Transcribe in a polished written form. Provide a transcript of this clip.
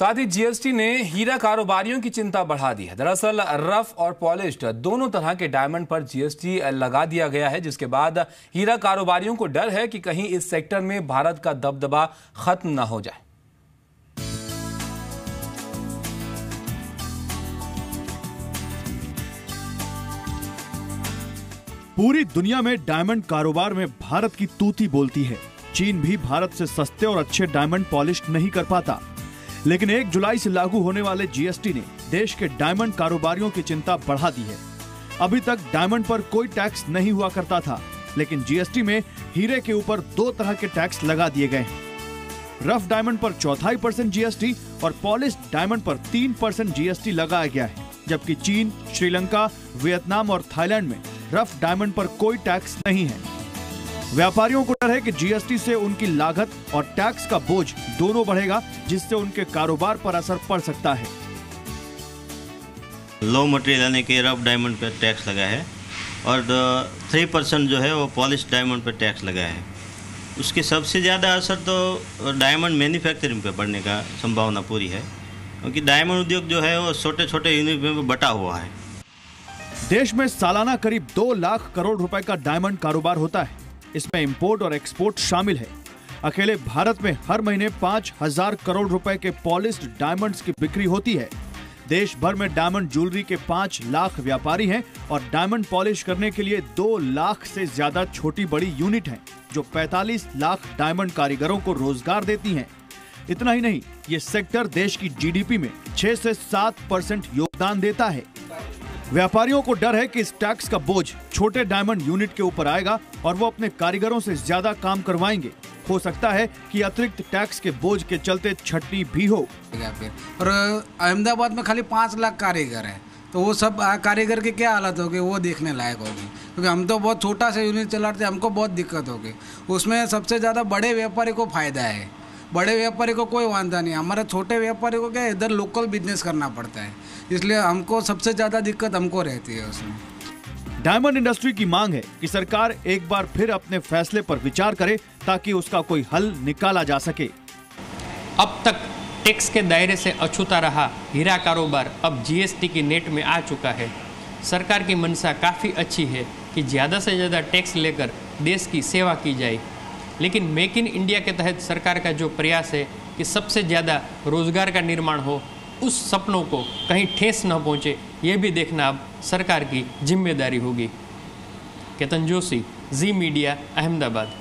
साथ ही जीएसटी ने हीरा कारोबारियों की चिंता बढ़ा दी है। दरअसल रफ और पॉलिश्ड दोनों तरह के डायमंड पर जीएसटी लगा दिया गया है, जिसके बाद हीरा कारोबारियों को डर है कि कहीं इस सेक्टर में भारत का दबदबा खत्म न हो जाए। पूरी दुनिया में डायमंड कारोबार में भारत की तूती बोलती है। चीन भी भारत से सस्ते और अच्छे डायमंड पॉलिश नहीं कर पाता, लेकिन 1 जुलाई से लागू होने वाले जीएसटी ने देश के डायमंड कारोबारियों की चिंता बढ़ा दी है। अभी तक डायमंड पर कोई टैक्स नहीं हुआ करता था, लेकिन जीएसटी में हीरे के ऊपर 2 तरह के टैक्स लगा दिए गए हैं। रफ डायमंड पर 4.5% जीएसटी और पॉलिश्ड डायमंड पर 3% जीएसटी लगाया गया है, जबकि चीन, श्रीलंका, वियतनाम और थाईलैंड में रफ डायमंड पर कोई टैक्स नहीं है। व्यापारियों को डर है कि जीएसटी से उनकी लागत और टैक्स का बोझ दोनों बढ़ेगा, जिससे उनके कारोबार पर असर पड़ सकता है। लो मटेरियल यानी कि रफ डायमंड पर टैक्स लगा है और 3% जो है वो पॉलिश डायमंड पर टैक्स लगा है। उसकी सबसे ज़्यादा असर तो डायमंड मैन्युफैक्चरिंग पे पड़ने का संभावना पूरी है, क्योंकि डायमंड उद्योग जो है वो छोटे छोटे यूनिट में बटा हुआ है। देश में सालाना करीब 2 लाख करोड़ रुपए का डायमंड कारोबार होता है। इसमें इंपोर्ट और एक्सपोर्ट शामिल है। अकेले भारत में हर महीने 5,000 करोड़ रुपए के पॉलिश्ड डायमंड्स की बिक्री होती है। देश भर में डायमंड ज्वेलरी के 5 लाख व्यापारी हैं और डायमंड पॉलिश करने के लिए 2 लाख से ज्यादा छोटी बड़ी यूनिट हैं, जो 45 लाख डायमंड कारीगरों को रोजगार देती हैं। इतना ही नहीं, ये सेक्टर देश की जीडीपी में 6 से 7% योगदान देता है। व्यापारियों को डर है कि इस टैक्स का बोझ छोटे डायमंड यूनिट के ऊपर आएगा और वो अपने कारीगरों से ज्यादा काम करवाएंगे। हो सकता है कि अतिरिक्त टैक्स के बोझ के चलते छटनी भी हो। और अहमदाबाद में खाली 5 लाख कारीगर हैं, तो वो सब कारीगर की क्या हालत होगी वो देखने लायक होगी, क्योंकि हम तो बहुत छोटा सा यूनिट चलाते हैं, हमको बहुत दिक्कत होगी। उसमें सबसे ज़्यादा बड़े व्यापारी को फायदा है, बड़े व्यापारी को कोई वांधा नहीं। हमारे छोटे व्यापारी को क्या इधर लोकल बिजनेस करना पड़ता है, इसलिए हमको सबसे ज़्यादा दिक्कत हमको रहती है उसमें। डायमंड इंडस्ट्री की मांग है कि सरकार एक बार फिर अपने फैसले पर विचार करे, ताकि उसका कोई हल निकाला जा सके। अब तक टैक्स के दायरे से अछूता रहा हीरा कारोबार अब जीएसटी की नेट में आ चुका है। सरकार की मंशा काफ़ी अच्छी है कि ज़्यादा से ज़्यादा टैक्स लेकर देश की सेवा की जाए, लेकिन मेक इन इंडिया के तहत सरकार का जो प्रयास है कि सबसे ज़्यादा रोजगार का निर्माण हो, उस सपनों को कहीं ठेस न पहुँचे, ये भी देखना अब सरकार की जिम्मेदारी होगी। केतन जोशी, जी मीडिया, अहमदाबाद।